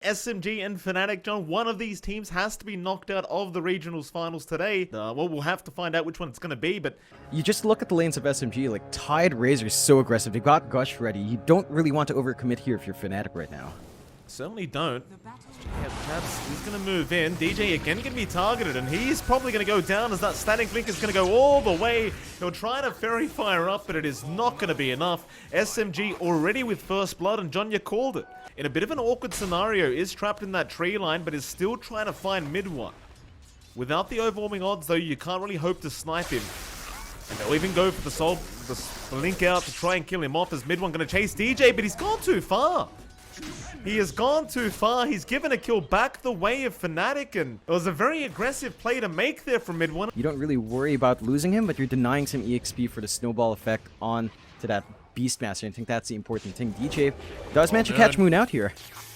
SMG and FNATIC, John, one of these teams has to be knocked out of the regionals finals today. Well, we'll have to find out which one it's going to be, but... You just look at the lanes of SMG, like, Tide Razor's so aggressive. They've got Gush ready. You don't really want to overcommit here if you're FNATIC right now. Certainly don't. Yeah, perhaps he's going to move in. DJ again going to be targeted, and he's probably going to go down as that static link is going to go all the way. He'll try to fairy fire up, but it is not going to be enough. SMG already with first blood, and John, you called it. In a bit of an awkward scenario, is trapped in that tree line, but is still trying to find mid one. Without the overwhelming odds, though, you can't really hope to snipe him. And they'll even go for the link out to try and kill him off as mid one going to chase DJ, but he's gone too far. He has gone too far. He's given a kill back the way of FNATIC, and it was a very aggressive play to make there from mid one. You don't really worry about losing him, but you're denying some EXP for the snowball effect on to that Beastmaster. I think that's the important thing. DJ does manage to catch Moon out here.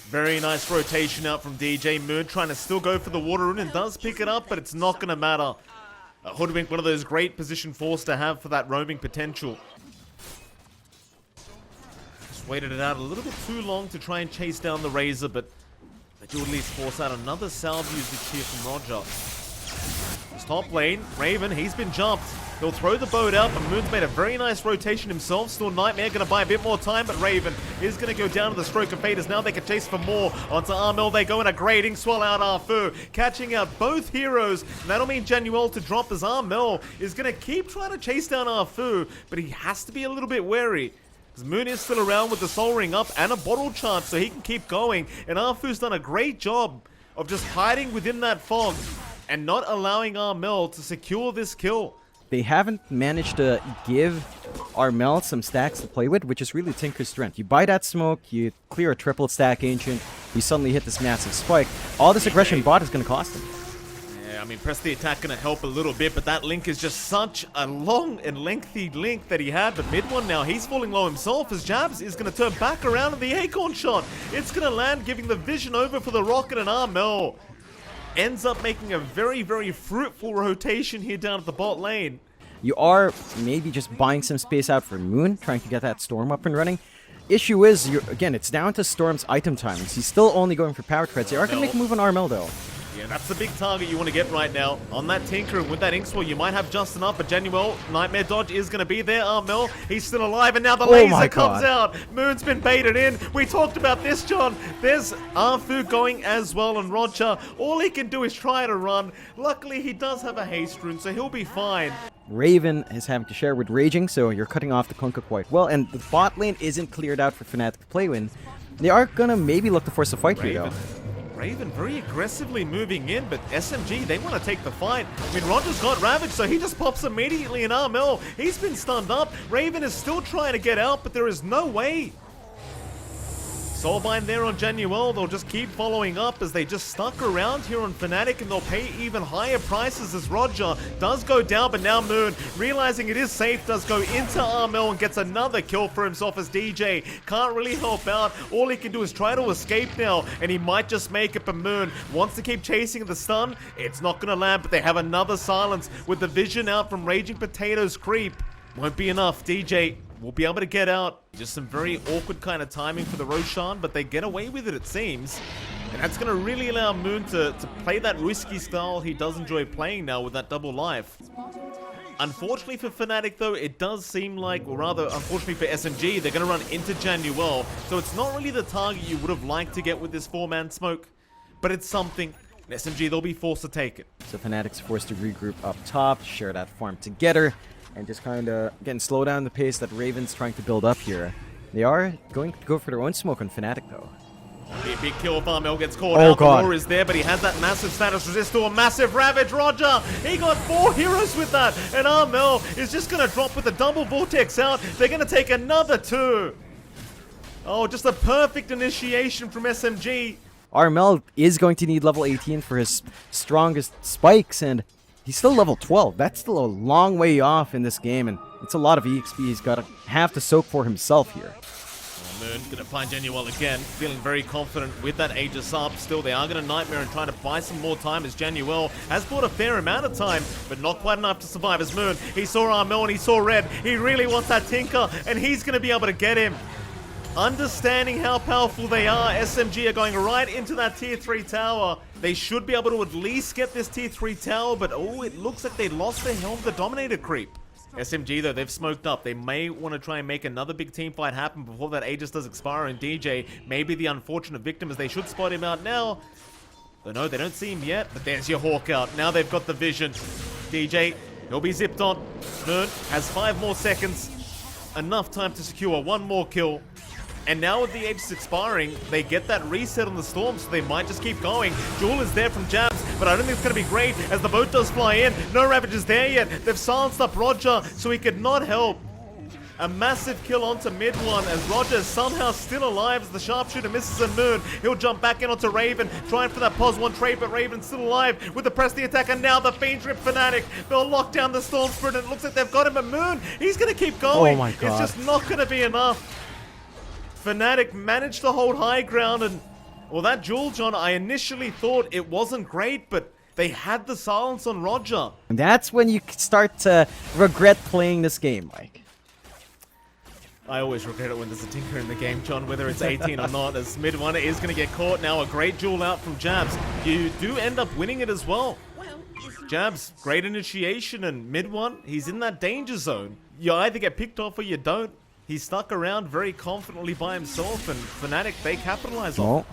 Very nice rotation out from DJ. Moon trying to still go for the water rune and does pick it up, but it's not going to matter. Hoodwink, one of those great position fours to have for that roaming potential. Waited it out a little bit too long to try and chase down the Razor, but they do at least force out another salve usage here from Roger. His top lane, Raven, he's been jumped. He'll throw the boat out, but Moon's made a very nice rotation himself. Still Nightmare going to buy a bit more time, but Raven is going to go down to the stroke of fate as now they can chase for more. Onto Armel, they go in a grading, swallow out Arfu, catching out both heroes. And that'll mean Januel to drop as Armel is going to keep trying to chase down Arfu, but he has to be a little bit wary. Because Moon is still around with the soul ring up and a bottle charge so he can keep going. And Arfu's done a great job of just hiding within that fog and not allowing Armel to secure this kill. They haven't managed to give Armel some stacks to play with, which is really Tinker's strength. You buy that smoke, you clear a triple stack Ancient, you suddenly hit this massive spike. All this aggression bot is going to cost him. I mean, press the attack going to help a little bit, but that link is just such a long and lengthy link that he had. But mid one now, he's falling low himself as Jabs is going to turn back around in the Acorn shot. It's going to land, giving the vision over for the Rocket, and Armel ends up making a very, very fruitful rotation here down at the bot lane. You are maybe just buying some space out for Moon, trying to get that Storm up and running. Issue is, again, it's down to Storm's item timings. He's still only going for power treads. They are going to make a move on Armel, though. Yeah, that's the big target you want to get right now. On that Tinker, and with that Inkswell, you might have just enough, but Januel, Nightmare Dodge is going to be there. Armel, he's still alive, and now the laser comes out. Moon's been baited in. We talked about this, John. There's Arfu going as well, and Roger, all he can do is try to run. Luckily, he does have a haste rune, so he'll be fine. Raven is having to share with Raging, so you're cutting off the Kunkka quite well, and the bot lane isn't cleared out for FNATIC to play in. They are going to maybe look to force a fight here, though. Raven very aggressively moving in, but SMG, they want to take the fight. I mean, Roger's got Ravage, so he just pops immediately in Armel. He's been stunned up. Raven is still trying to get out, but there is no way. Soulbind there on Januel. They'll just keep following up as they just stuck around here on FNATIC, and they'll pay even higher prices as Roger does go down, but now Moon, realizing it is safe, does go into Armel and gets another kill for himself as DJ can't really help out. All he can do is try to escape now, and he might just make it, but Moon wants to keep chasing the stun. It's not going to land, but they have another silence with the vision out from Raging Potato's creep. Won't be enough. DJ will be able to get out. Just some very awkward kind of timing for the Roshan, but they get away with it, it seems. And that's going to really allow Moon to play that risky style he does enjoy playing now with that double life. Unfortunately for FNATIC, though, it does seem like, or rather, unfortunately for SMG, they're going to run into Januel. So it's not really the target you would have liked to get with this four-man smoke, but it's something. SMG, they'll be forced to take it. So FNATIC's forced to regroup up top, share that farm together, and just kind of, again, slow down the pace that Raven's trying to build up here. They are going to go for their own smoke on FNATIC, though. Be a big kill if Armel gets caught out. The roar is there, but he has that massive status resist to a massive Ravage. Roger, he got 4 heroes with that, and Armel is just going to drop with a double Vortex out. They're going to take another 2. Oh, just a perfect initiation from SMG. Armel is going to need level 18 for his strongest spikes, and he's still level 12. That's still a long way off in this game, and it's a lot of EXP he's got to have to soak for himself here. Moon gonna find Januel again, feeling very confident with that Aegis up. Still, they are gonna Nightmare and try to buy some more time as Januel has bought a fair amount of time, but not quite enough to survive as Moon. He saw Armel and he saw Red. He really wants that Tinker, and he's gonna be able to get him. Understanding how powerful they are, SMG are going right into that tier 3 tower. They should be able to at least get this tier 3 tower, but oh, it looks like they lost the helm of the Dominator creep. SMG though, they've smoked up. They may want to try and make another big team fight happen before that Aegis does expire, and DJ may be the unfortunate victim as they should spot him out now. Oh no, they don't see him yet, but there's your Hawk out. Now they've got the vision. DJ, he'll be zipped on. Moon has 5 more seconds. Enough time to secure 1 more kill. And now with the Aegis expiring, they get that reset on the Storm, so they might just keep going. Jewel is there from Jabs, but I don't think it's going to be great as the boat does fly in. No Ravage is there yet. They've silenced up Roger, so he could not help. A massive kill onto mid one as Roger is somehow still alive as the sharpshooter misses a Moon. He'll jump back in onto Raven, trying for that pos 1 trade, but Raven's still alive with the press the attack, and now the Fiend Rip Fnatic. They'll lock down the Storm Spirit, and it looks like they've got him. But Moon, he's going to keep going. Oh my God. It's just not going to be enough. FNATIC managed to hold high ground, and well, that Jewel, John, I initially thought it wasn't great, but they had the silence on Roger. And that's when you start to regret playing this game, Mike. I always regret it when there's a tinker in the game, John, whether it's 18 or not, as mid one is going to get caught. Now a great Jewel out from Jabs. You do end up winning it as well. Jabs, great initiation, and mid one, he's in that danger zone. You either get picked off or you don't. He's stuck around very confidently by himself, and FNATIC, they capitalize on it.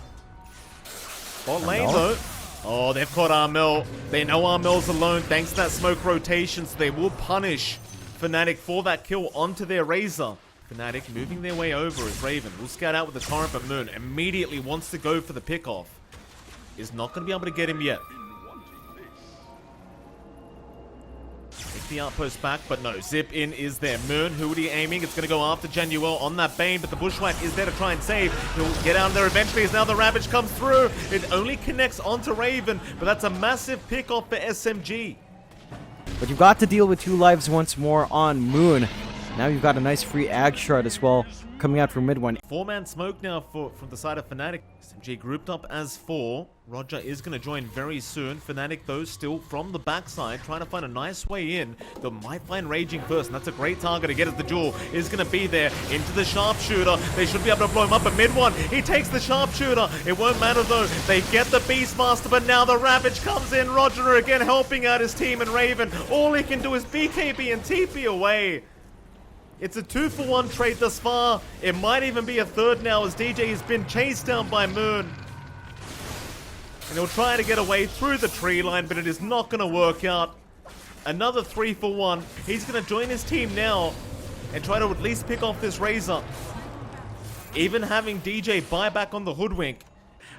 Bot lane, though. Oh, they've caught Armel. They know Armel's alone thanks to that smoke rotation, so they will punish FNATIC for that kill onto their Razor. FNATIC moving their way over as Raven will scout out with the torrent, but Moon immediately wants to go for the pickoff. Is not going to be able to get him yet. Take the outpost back, but no, zip in is there. Moon, who are he aiming? It's going to go after Januel on that Bane, but the Bushwhack is there to try and save. He'll get out there eventually as now the Ravage comes through. It only connects onto Raven, but that's a massive pickoff for SMG. But you've got to deal with 2 lives once more on Moon. Now you've got a nice free Ag Shard as well coming out from mid one. 4-man smoke now from the side of FNATIC. SMG grouped up as 4. Roger is going to join very soon. FNATIC, though, still from the backside, trying to find a nice way in. They might find Raging first, and that's a great target to get as the Jewel is going to be there. Into the Sharpshooter. They should be able to blow him up at mid one. He takes the Sharpshooter. It won't matter, though. They get the Beastmaster, but now the Ravage comes in. Roger again helping out his team, and Raven, all he can do is BKB and TP away. It's a 2-for-1 trade thus far. It might even be a third now as DJ has been chased down by Moon. And he'll try to get away through the tree line, but it is not going to work out. Another 3-for-1. He's going to join his team now and try to at least pick off this Razor. Even having DJ buy back on the Hoodwink.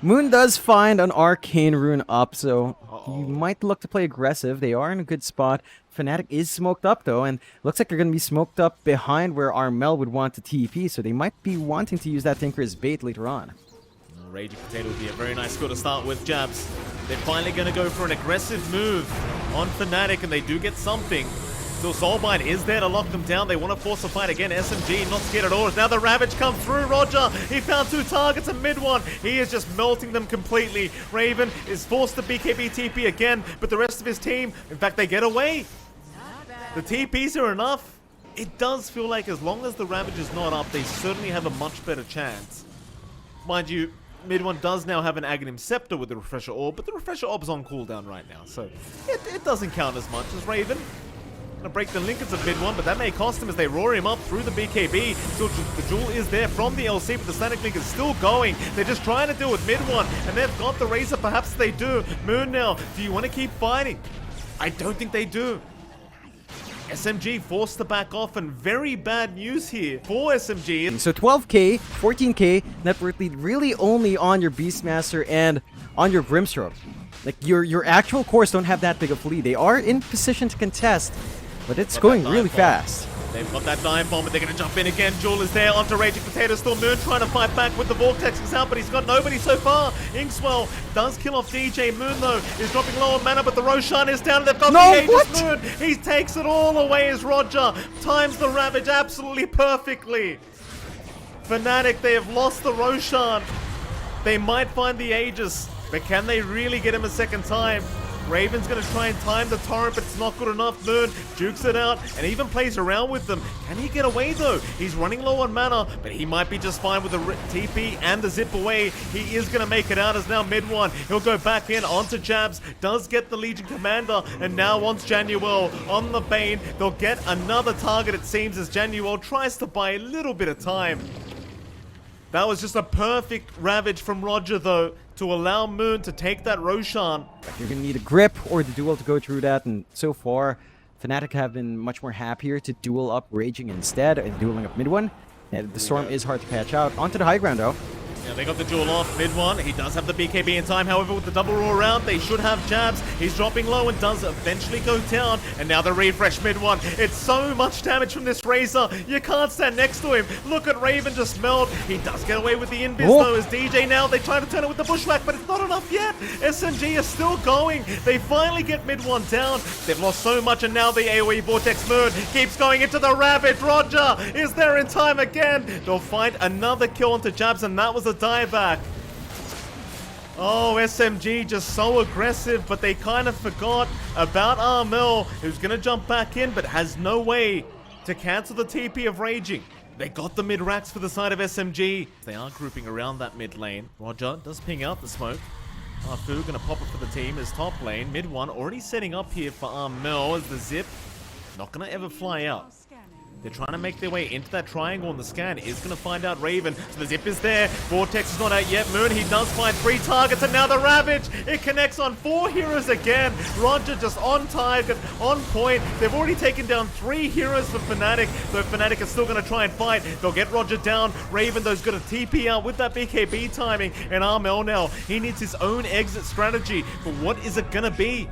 Moon does find an Arcane Rune up, so you might look to play aggressive. They are in a good spot. FNATIC is smoked up, though, and looks like they're going to be smoked up behind where Armel would want to TP, so they might be wanting to use that Tinker as bait later on. Raging Potato would be a very nice score to start with. Jabs, they're finally going to go for an aggressive move on FNATIC, and they do get something. Still, Soulbind is there to lock them down. They want to force a fight again. SMG not scared at all. Now the Ravage comes through. Roger, he found 2 targets in mid one. He is just melting them completely. Raven is forced to BKB TP again, but the rest of his team, in fact, they get away. The TPs are enough. It does feel like as long as the Ravage is not up, they certainly have a much better chance. Mind you, mid one does now have an Aghanim Scepter with the Refresher Orb, but the Refresher Orb is on cooldown right now, so it doesn't count as much as Raven. Gonna break the Linkers of mid one, but that may cost him as they roar him up through the BKB. So the Jewel is there from the LC, but the Static Link is still going. They're just trying to deal with mid one, and they've got the Razor. Perhaps they do. Moon now, do you want to keep fighting? I don't think they do. SMG forced to back off, and very bad news here for SMG. So 12k, 14k net worth lead really only on your Beastmaster and on your Grimstroke. Like your actual cores don't have that big of a lead. They are in position to contest, but it's going really fast. They've got that dive bomb, but they're going to jump in again. Jewel is there onto Raging Potato. Still Moon trying to fight back with the Vortex is out, but he's got nobody so far. Inkswell does kill off DJ. Moon, though, is dropping low on mana, but the Roshan is down. They've got the Aegis Moon. He takes it all away as Roger times the Ravage absolutely perfectly. FNATIC, they have lost the Roshan. They might find the Aegis, but can they really get him a second time? Raven's gonna try and time the torrent, but it's not good enough. Moon jukes it out and even plays around with them. Can he get away though? He's running low on mana, but he might be just fine with the TP and the zip away. He is gonna make it out as now mid one. He'll go back in onto Jabs, does get the Legion Commander, and now wants Januel on the Bane. They'll get another target, it seems, as Januel tries to buy a little bit of time. That was just a perfect Ravage from Roger, though, to allow Moon to take that Roshan. You're going to need a grip or the duel to go through that, and so far, FNATIC have been much more happier to duel up Raging instead and dueling up mid one. The Storm is hard to patch out. Onto the high ground, though. Yeah, they got the duel off mid one. He does have the BKB in time. However, with the double roar round, they should have Jabs. He's dropping low and does eventually go down. And now the refresh mid one. It's so much damage from this Razor. You can't stand next to him. Look at Raven just melt. He does get away with the invis though as DJ now. They try to turn it with the bushwhack, but it's not enough yet. SMG is still going. They finally get mid one down. They've lost so much, and now the AoE Vortex Moon keeps going into the Ravage. Roger is there in time again. They'll find another kill onto Jabs, and that was a dieback. Oh, SMG just so aggressive, but they kind of forgot about Armel, who's going to jump back in, but has no way to cancel the TP of Raging. They got the mid-racks for the side of SMG. They are grouping around that mid lane. Roger does ping out the smoke. Arfu going to pop it for the team as top lane. Mid one already setting up here for Armel as the zip. Not going to ever fly out. They're trying to make their way into that triangle, and the scan is going to find out Raven. So the zip is there. Vortex is not out yet. Moon, he does find 3 targets, and now the Ravage. It connects on 4 heroes again. Roger just on target, on point. They've already taken down 3 heroes for FNATIC, though FNATIC is still going to try and fight. They'll get Roger down. Raven, though, is going to TP out with that BKB timing. And Armel now, he needs his own exit strategy. But what is it going to be?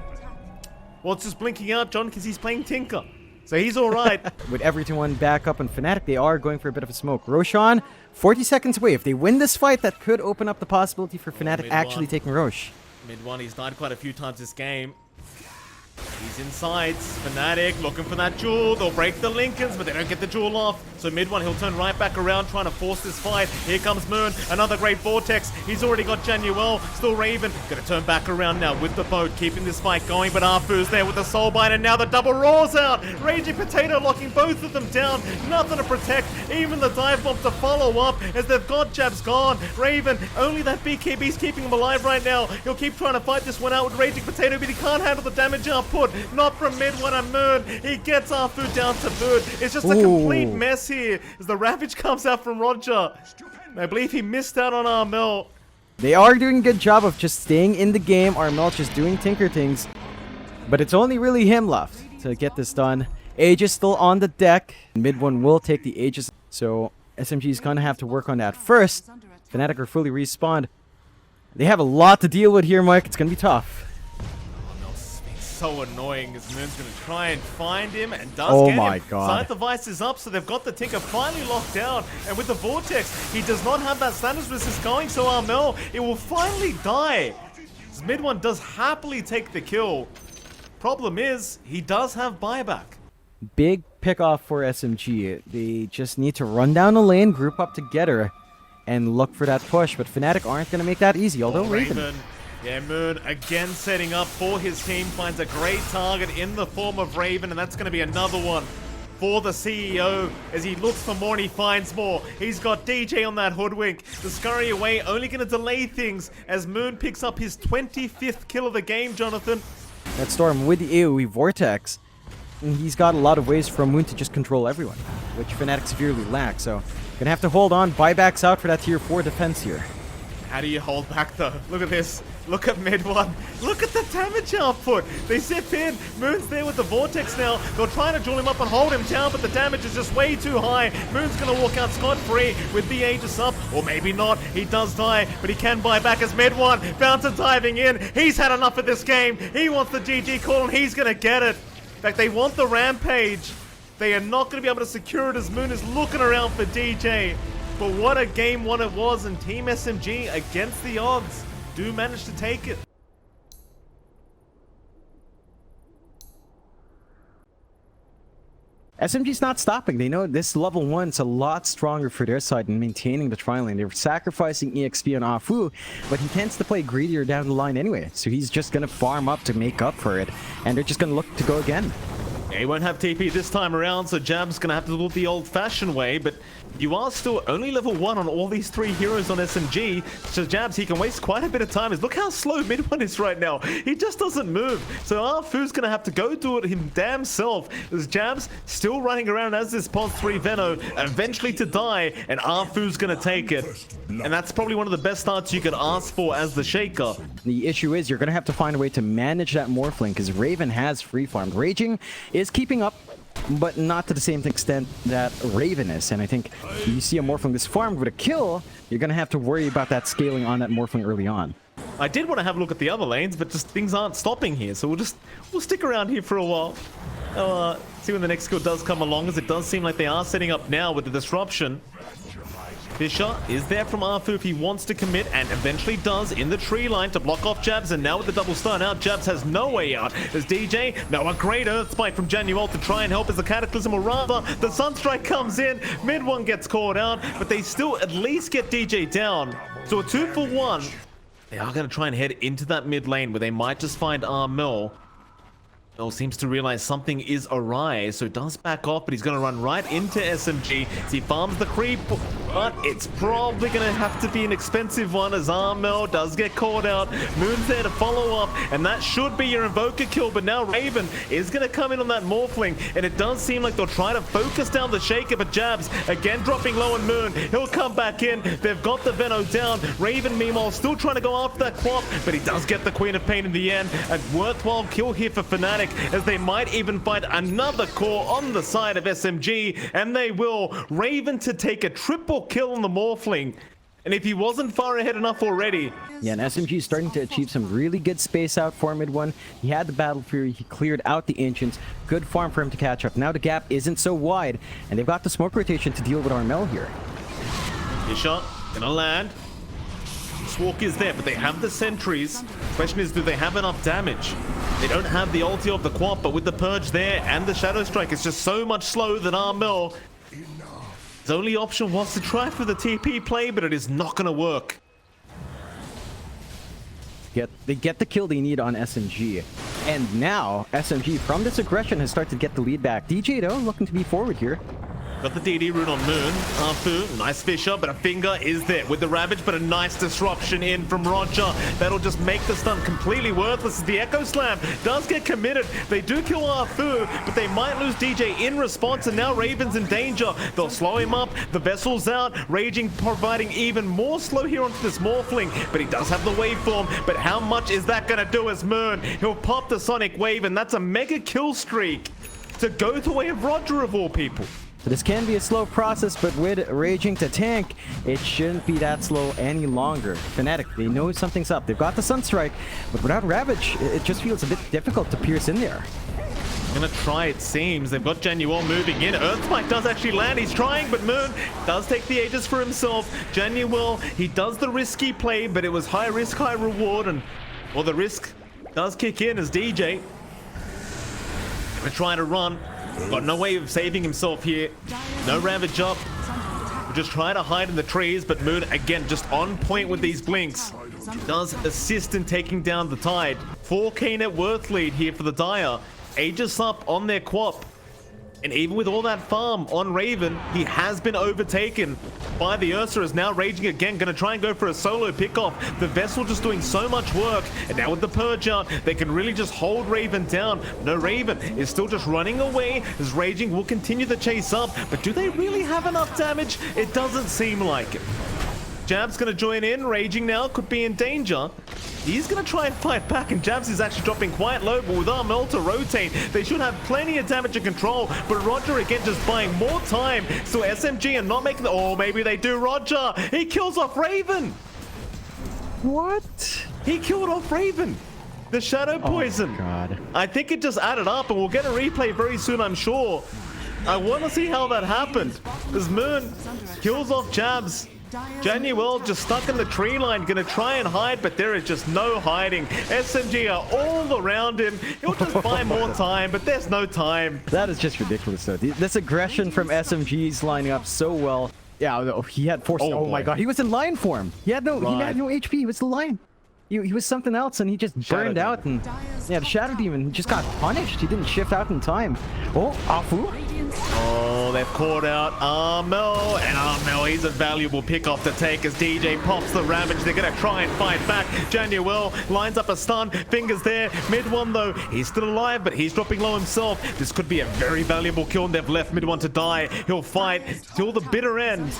Well, it's just blinking out, John, because he's playing Tinker. So he's all right. With everyone back up on FNATIC, they are going for a bit of a smoke. Roshan, 40 seconds away. If they win this fight, that could open up the possibility for FNATIC actually taking Rosh. Mid one, he's died quite a few times this game. He's in sights. FNATIC looking for that jewel. They'll break the Lincolns, but they don't get the jewel off. So mid one, he'll turn right back around, trying to force this fight. Here comes Moon. Another great Vortex. He's already got Januel. Still Raven. Gonna turn back around now with the boat, keeping this fight going. But Arfu's there with the Soulbind, and now the double roars out. Raging Potato locking both of them down. Nothing to protect. Even the dive bomb to follow up as they've got Jabs gone. Raven, only that BKB's keeping him alive right now. He'll keep trying to fight this one out with Raging Potato, but he can't handle the damage output. Not from mid one and Moon. He gets Arfu down to boot. It's just a complete mess here as the Ravage comes out from Roger. I believe he missed out on Armel. They are doing a good job of just staying in the game. Armel just doing Tinker things. But it's only really him left to get this done. Aegis still on the deck. Mid one will take the Aegis. So SMG is going to have to work on that first. FNATIC are fully respawned. They have a lot to deal with here, Mike. It's going to be tough. So annoying as Moon's going to try and find him and does get him. Oh my god. Side device is up, so they've got the Tinker finally locked down. And with the Vortex, he does not have that status resist going, so Armel, it will finally die. As mid one does happily take the kill. Problem is, he does have buyback. Big pick off for SMG. They just need to run down the lane, group up together, and look for that push. But FNATIC aren't going to make that easy, although Raven. Yeah, Moon again setting up for his team, finds a great target in the form of Raven, and that's going to be another one for the CEO as he looks for more and he finds more. He's got DJ on that hoodwink. The scurry away only going to delay things as Moon picks up his 25th kill of the game, Jonathan. That Storm with the AoE Vortex, and he's got a lot of ways for Moon to just control everyone, which FNATIC severely lack. So gonna have to hold on. Buybacks out for that tier 4 defense here. How do you hold back though? Look at this. Look at mid one. Look at the damage output. They zip in. Moon's there with the Vortex now. They're trying to jewel him up and hold him down, but the damage is just way too high. Moon's going to walk out scot-free with the Aegis up. Or maybe not. He does die, but he can buy back as mid one. Bouncer diving in. He's had enough of this game. He wants the GG call and he's going to get it. In fact, they want the Rampage. They are not going to be able to secure it as Moon is looking around for DJ. But what a game one it was, and Team SMG against the odds do manage to take it. SMG's not stopping. They know this level 1's a lot stronger for their side in maintaining the tri lane. They're sacrificing EXP on Afu, but he tends to play greedier down the line anyway. So he's just going to farm up to make up for it. And they're just going to look to go again. Yeah, he won't have TP this time around, so Jab's going to have to do it the old-fashioned way, but you are still only level 1 on all these 3 heroes on SMG, so Jabs, he can waste quite a bit of time. Look how slow mid 1 is right now. He just doesn't move, so Afu's going to have to go do it him damn self. As Jabs still running around as this Pod 3 Veno, eventually to die, and Afu's going to take it. And that's probably one of the best starts you could ask for as the Shaker. The issue is you're going to have to find a way to manage that Morphling, because Raven has free farmed. Raging is keeping up, but not to the same extent that Raven is. And I think you see a Morphling this farmed with a kill, you're going to have to worry about that scaling on that Morphling early on. I did want to have a look at the other lanes, but just things aren't stopping here, so we'll stick around here for a while. See when the next skill does come along, as it does seem like they are setting up now with the disruption. Fisher is there from Afu if he wants to commit, and eventually does in the tree line to block off Jabs, and now with the double stun out, Jabs has no way out. As DJ, now a great Earth Spike from Januel to try and help as the Cataclysm, or rather, the Sunstrike comes in, mid 1 gets caught out, but they still at least get DJ down. So a 2 for 1. They are going to try and head into that mid lane where they might just find Armel. Mel seems to realize something is awry, so does back off, but he's going to run right into SMG as he farms the creep, but it's probably going to have to be an expensive one as Armel does get caught out. Moon's there to follow up, and that should be your Invoker kill, but now Raven is going to come in on that Morphling, and it does seem like they'll try to focus down the Shaker, but Jabs again dropping low on Moon. He'll come back in. They've got the Veno down. Raven, meanwhile, still trying to go after that Quap, but he does get the Queen of Pain in the end. A worthwhile kill here for FNATIC, as they might even find another core on the side of SMG, and they will. Raven to take a triple kill on the Morphling, and if he wasn't far ahead enough already. Yeah, and SMG is starting to achieve some really good space out for mid 1. He had the Battle Fury, he cleared out the Ancients. Good farm for him to catch up. Now the gap isn't so wide, and they've got the smoke rotation to deal with Armel here. His shot gonna land. Swark is there, but they have the sentries. Question is, do they have enough damage? They don't have the ulti of the Quap, but with the Purge there and the Shadow Strike, it's just so much slower than Armel. His only option was to try for the TP play, but it is not going to work. They get the kill they need on SMG. And now, SMG, from this aggression, has started to get the lead back. DJ, though, looking to be forward here. Got the DD rune on Moon. Afu, nice Fisher, but a finger is there with the Ravage, but a nice disruption in from Roger. That'll just make the stun completely worthless as the Echo Slam does get committed. They do kill Afu, but they might lose DJ in response, and now Raven's in danger. They'll slow him up. The Vessel's out. Raging providing even more slow here onto this Morphling, but he does have the waveform. But how much is that going to do as Moon? He'll pop the Sonic Wave, and that's a mega kill streak to go the way of Roger of all people. So this can be a slow process, but with Raging to tank, it shouldn't be that slow any longer. FNATIC, they know something's up. They've got the Sunstrike, but without Ravage, it just feels a bit difficult to pierce in there. Gonna try, it seems. They've got Januel moving in. Earthspike does actually land. He's trying, but Moon does take the Aegis for himself. Januel, he does the risky play, but it was high risk, high reward, and well, the risk does kick in as DJ. Gonna try to run. Got no way of saving himself here. No Ravage up. We'll just try to hide in the trees, but Moon, again, just on point with these blinks. Does assist in taking down the Tide. 4k net worth lead here for the Dire. Aegis up on their Quap. And even with all that farm on Raven, he has been overtaken by the Ursa. Is now Raging again, going to try and go for a solo pickoff. The Vessel just doing so much work, and now with the Purge out, they can really just hold Raven down. No, Raven is still just running away as Raging will continue the chase up, but do they really have enough damage? It doesn't seem like it. Jab's going to join in. Raging now could be in danger. He's going to try and fight back, and Jabs is actually dropping quite low, but with Armel to rotate, they should have plenty of damage and control, but Roger again just buying more time, so SMG are not making the... Oh, maybe they do. Roger! He kills off Raven! What? He killed off Raven! The Shadow Poison! Oh, God. I think it just added up, and we'll get a replay very soon, I'm sure. I want to see how that happened, as Moon kills off Jabs. Januel just stuck in the tree line, gonna try and hide, but there is just no hiding. SMG are all around him. He'll just buy more time, but there's no time. That is just ridiculous, though. This aggression from SMG's lining up so well. Yeah, he had force. Oh my god, he was in lion form. He had no HP. He was the lion. He was something else, and he just burned out. And yeah, the Shadow Demon just got punished. He didn't shift out in time. Oh, Afu. Oh, they've caught out Armel, and Armel, he's a valuable pick-off to take as DJ pops the Ravage. They're gonna try and fight back. Januel lines up a stun, fingers there. Mid one though, he's still alive, but he's dropping low himself. This could be a very valuable kill, and they've left mid one to die. He'll fight till the bitter end.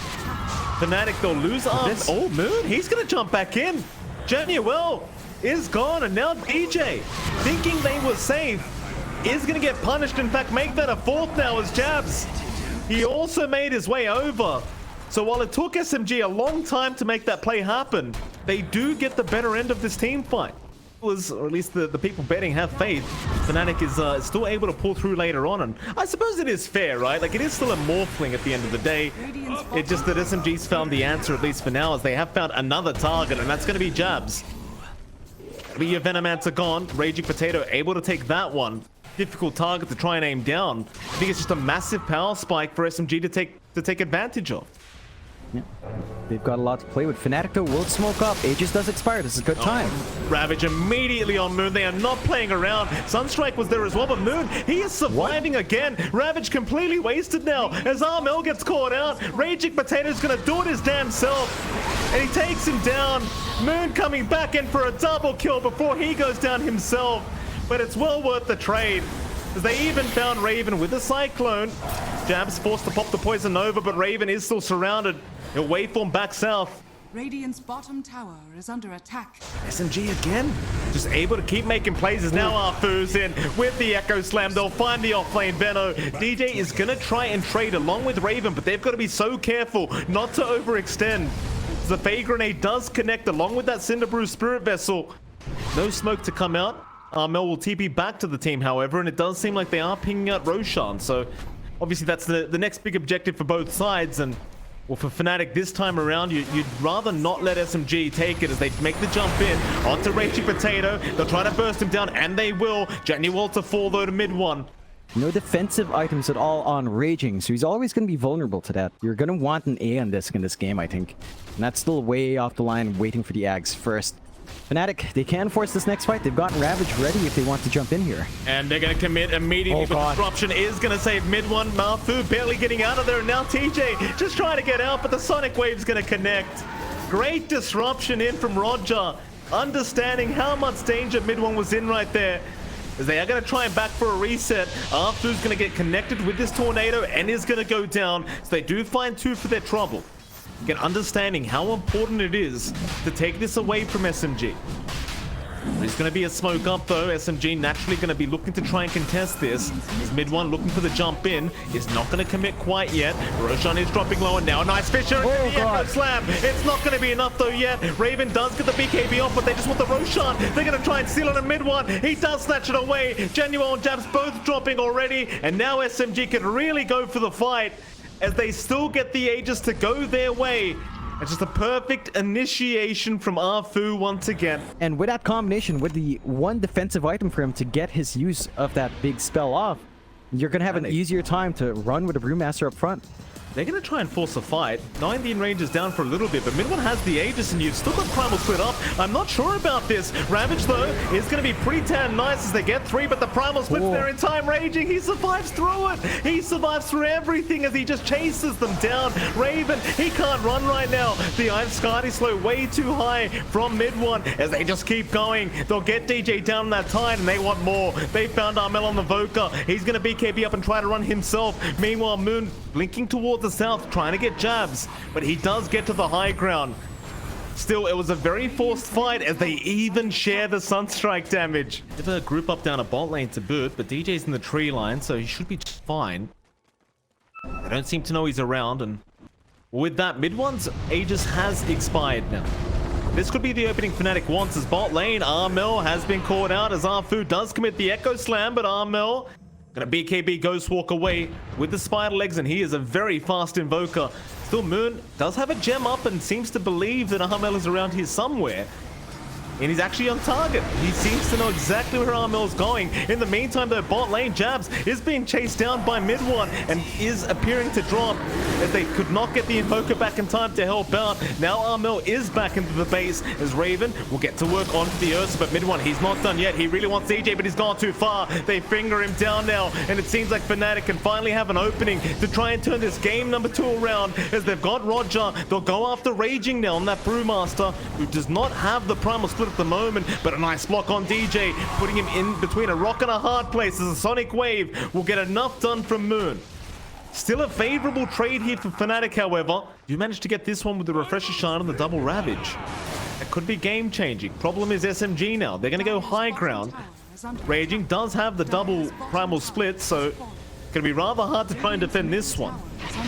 FNATIC, they'll lose arms. Oh, Moon, he's gonna jump back in. Januel is gone, and now DJ, thinking they were safe, is going to get punished. In fact, make that a fourth now as Jabs. He also made his way over. So while it took SMG a long time to make that play happen, they do get the better end of this team fight. Or at least the people betting have faith. FNATIC is still able to pull through later on, and I suppose it is fair, right? Like, it is still a morphling at the end of the day. It's just that SMG's found the answer, at least for now, as they have found another target, and that's going to be Jabs. The Venomancer gone. Raging Potato able to take that one. Difficult target to try and aim down. I think it's just a massive power spike for SMG to take advantage of. Yeah. They've got a lot to play with. FNATIC though will smoke up. Aegis does expire. This is a good time. Ravage immediately on Moon. They are not playing around. Sunstrike was there as well, but Moon, he is surviving again. Ravage completely wasted now as Armel gets caught out. Raging Potato's gonna do it his damn self, and he takes him down. Moon coming back in for a double kill before he goes down himself, but it's well worth the trade, as they even found Raven with a Cyclone. Jabs forced to pop the Poison Nova, but Raven is still surrounded. He'll waveform back south. Radiant's bottom tower is under attack. SMG again, just able to keep making plays as now Arfu's in with the Echo Slam. They'll find the off-lane Veno. DJ is gonna try and trade along with Raven, but they've got to be so careful not to overextend. The Fey Grenade does connect along with that Cinderbrew Spirit Vessel. No smoke to come out. Armel will TP back to the team, however, and it does seem like they are pinging out Roshan. So obviously that's the next big objective for both sides. And well, for FNATIC this time around, you'd rather not let SMG take it as they make the jump in onto Raging Potato. They'll try to burst him down, and they will. Januel to fall though to mid one. No defensive items at all on Raging, so he's always going to be vulnerable to that. You're going to want an A on this in this game, I think. And that's still way off the line, waiting for the Ags first. FNATIC, they can force this next fight. They've gotten Ravage ready if they want to jump in here. And they're going to commit immediately. But Disruption is going to save mid one. Marfu barely getting out of there. And now TJ just trying to get out, but the Sonic Wave's going to connect. Great disruption in from Roger, understanding how much danger mid one was in right there. As they are going to try and back for a reset. Arthur's going to get connected with this tornado and is going to go down. So they do find two for their trouble. Again, understanding how important it is to take this away from SMG. There's going to be a smoke up though. SMG naturally going to be looking to try and contest this. As mid one looking for the jump in. Is not going to commit quite yet. Roshan is dropping low, and now a nice Fisher. The Echo Slam. It's not going to be enough though yet. Raven does get the BKB off, but they just want the Roshan. They're going to try and steal on a mid one. He does snatch it away. Januel and Jabs both dropping already. And now SMG can really go for the fight, as they still get the Aegis to go their way. It's just a perfect initiation from Arfu once again. And with that combination, with the one defensive item for him to get his use of that big spell off, you're going to have an easier time to run with a Brewmaster up front. They're going to try and force a fight. 19 range is down for a little bit, but mid one has the Aegis, and you've still got Primal split up. I'm not sure about this. Ravage, though, is going to be pretty damn nice as they get three, but the Primal split's there in time. Raging, he survives through it. He survives through everything as he just chases them down. Raven, he can't run right now. The Iron Skadi slow way too high from mid one as they just keep going. They'll get DJ down in that tide, and they want more. They found Armel on the Voca. He's going to BKB up and try to run himself. Meanwhile, Moon blinking towards the south, trying to get Jabs, but he does get to the high ground. Still, it was a very forced fight as they even share the Sunstrike damage. Bit of a group up down a bot lane to boot, but DJ's in the tree line, so he should be just fine. They don't seem to know he's around, and with that, mid one's Aegis has expired now. This could be the opening FNATIC wants, as bot lane, Armel has been caught out as Arfu does commit the Echo Slam, but Armel gonna BKB Ghost Walk away with the spider legs, and he is a very fast invoker. Still, Moon does have a gem up and seems to believe that Armel is around here somewhere. And he's actually on target. He seems to know exactly where Armel's going. In the meantime, though, bot lane Jabs is being chased down by mid one and is appearing to drop as they could not get the Invoker back in time to help out. Now Armel is back into the base as Raven will get to work onto the Ursa, but mid one, he's not done yet. He really wants DJ, but he's gone too far. They finger him down now, and it seems like FNATIC can finally have an opening to try and turn this game number 2 around as they've got Roger. They'll go after Raging now on that Brewmaster, who does not have the primal split at the moment, but a nice block on DJ, putting him in between a rock and a hard place as a Sonic Wave will get enough done from Moon. Still a favorable trade here for FNATIC, however. You managed to get this one with the Refresher Shine on the double Ravage. That could be game-changing. Problem is SMG now. They're going to go high ground. Raging does have the double primal split, so it's going to be rather hard to try and defend this one.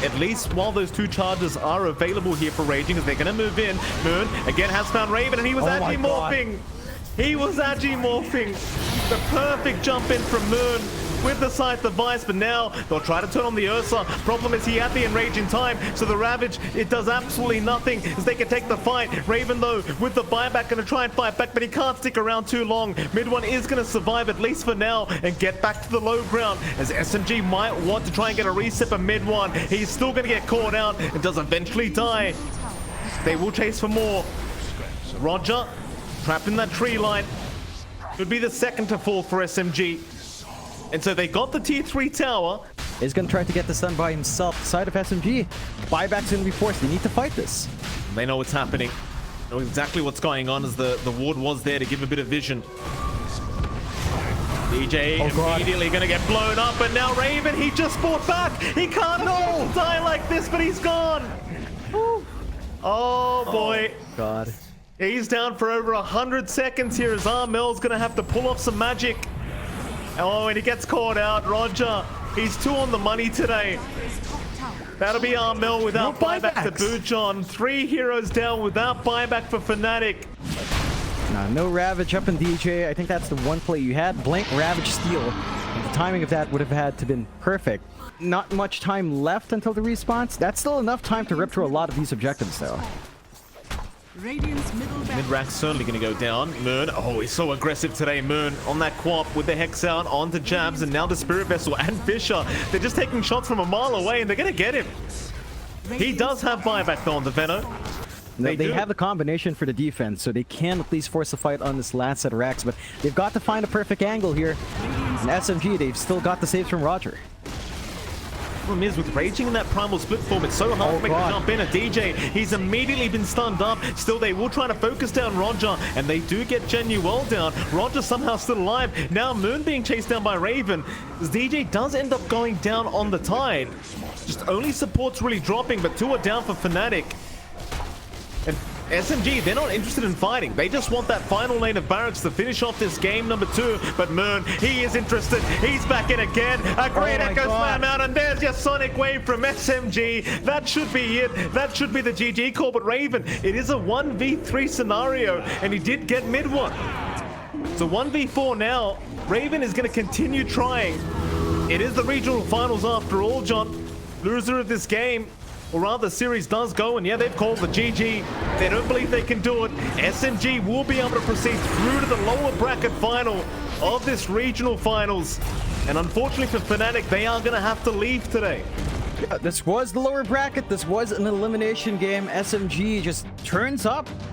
At least while those 2 charges are available here for Raging, as they're going to move in. Moon again has found Raven, and he was agi-morphing. He was agi-morphing. The perfect jump in from Moon with the Scythe device, but now they'll try to turn on the Ursa. Problem is he had the Enrage in time, so the Ravage, it does absolutely nothing as they can take the fight. Raven, though, with the buyback, going to try and fight back, but he can't stick around too long. Mid one is going to survive, at least for now, and get back to the low ground, as SMG might want to try and get a reset for mid one. He's still going to get caught out and does eventually die. They will chase for more. Roger, trapped in that tree line. Could be the second to fall for SMG. And so they got the tier 3 tower. He's going to try to get this done by himself. Side of SMG. Buyback's going to be forced. They need to fight this. They know what's happening. Know exactly what's going on as the ward was there to give a bit of vision. DJ immediately going to get blown up, and now Raven, he just fought back. He can't die like this, but he's gone. Oh boy. God. He's down for over 100 seconds here as Armel's going to have to pull off some magic. Oh, and he gets caught out. Roger, he's 2 on the money today. That'll be Armel without buyback to boot, John. 3 heroes down without buyback for FNATIC. No Ravage up in DJ. I think that's the one play you had. Blank Ravage steal. The timing of that would have had to been perfect. Not much time left until the response. That's still enough time to rip through a lot of these objectives, though. Mid-rack's certainly going to go down. Moon, oh, he's so aggressive today. Moon on that Quap with the Hex out onto Jabs, and now the Spirit Vessel and Fisher. They're just taking shots from a mile away, and they're going to get him. He does have buyback though on the Venom. They have the combination for the defense, so they can at least force a fight on this last set of racks, but they've got to find a perfect angle here. And SMG, they've still got the saves from Roger. Problem is, with Raging in that primal split form, it's so hard to make the jump in. A DJ, he's immediately been stunned up. Still, they will try to focus down Roger, and they do get Genuel down. Roger somehow still alive. Now Moon being chased down by Raven. As DJ does end up going down on the Tide. Just only support's really dropping, but 2 are down for FNATIC. And SMG, they're not interested in fighting. They just want that final lane of barracks to finish off this game number 2. But Moon, he is interested. He's back in again. A great Echo Slam out, and there's your Sonic Wave from SMG. That should be it. That should be the GG call. But Raven, it is a 1v3 scenario, and he did get mid one. So 1v4 now. Raven is going to continue trying. It is the regional finals after all, John. Loser of this game, or rather, the series does go, and yeah, they've called the GG. They don't believe they can do it. SMG will be able to proceed through to the lower bracket final of this regional finals. And unfortunately for FNATIC, they are going to have to leave today. Yeah, this was the lower bracket. This was an elimination game. SMG just turns up